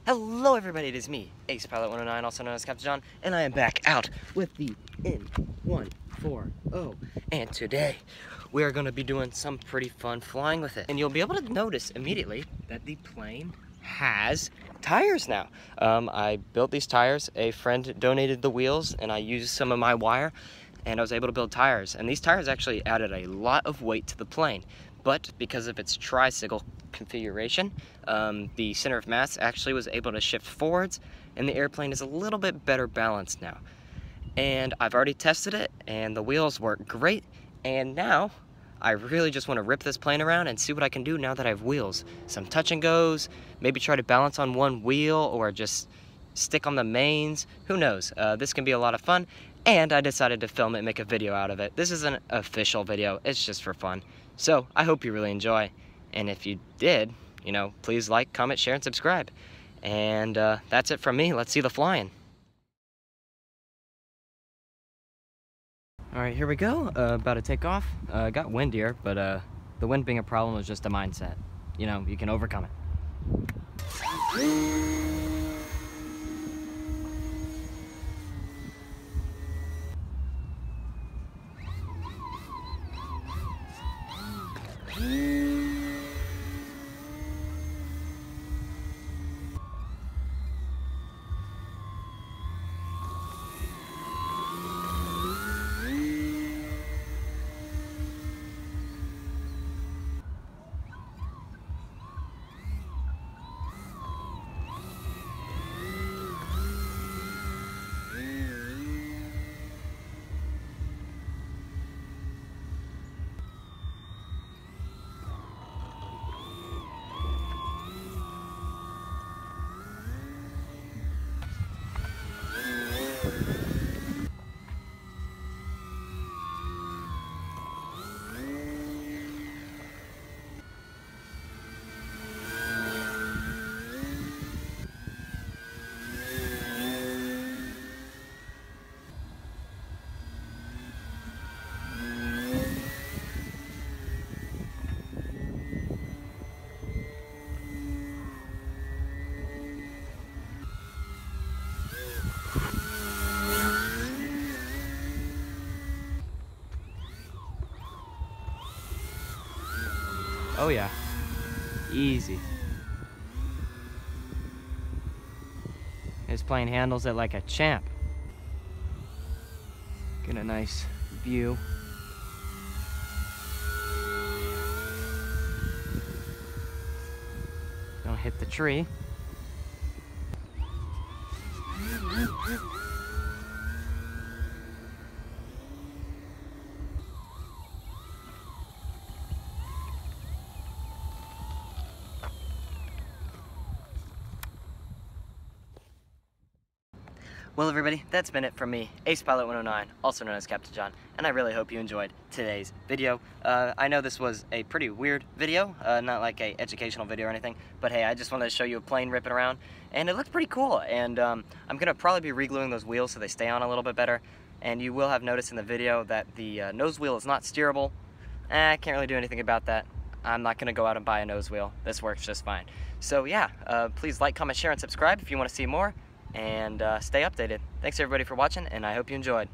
Hello everybody, it is me, Ace Pilot 109, also known as Captain John, and I am back out with the N140. And today, we are going to be doing some pretty fun flying with it. And you'll be able to notice immediately that the plane has tires now. I built these tires, a friend donated the wheels, and I used some of my wire, and I was able to build tires. And these tires actually added a lot of weight to the plane. But because of its tricycle configuration, the center of mass actually was able to shift forwards, and the airplane is a little bit better balanced now. And I've already tested it, and the wheels work great, and now I really just want to rip this plane around and see what I can do now that I have wheels. Some touch and goes, maybe try to balance on one wheel, or just stick on the mains, who knows. This can be a lot of fun, and I decided to film it and make a video out of it. This isn't an official video, it's just for fun. So, I hope you really enjoy, and if you did, please like, comment, share, and subscribe. And that's it from me. Let's see the flying. Alright, here we go. About to take off. Got windier, but the wind being a problem was just a mindset. You can overcome it. Oh yeah, easy. This plane handles it like a champ. Get a nice view. Don't hit the tree. Well everybody, that's been it from me, Ace Pilot 109, also known as Captain John, and I really hope you enjoyed today's video. I know this was a pretty weird video, not like a educational video or anything, but hey, I just wanted to show you a plane ripping around, and it looked pretty cool, and I'm going to probably be re-gluing those wheels so they stay on a little bit better, and you will have noticed in the video that the nose wheel is not steerable. I can't really do anything about that. I'm not going to go out and buy a nose wheel. This works just fine. So yeah, please like, comment, share, and subscribe if you want to see more. And stay updated. Thanks everybody for watching, and I hope you enjoyed.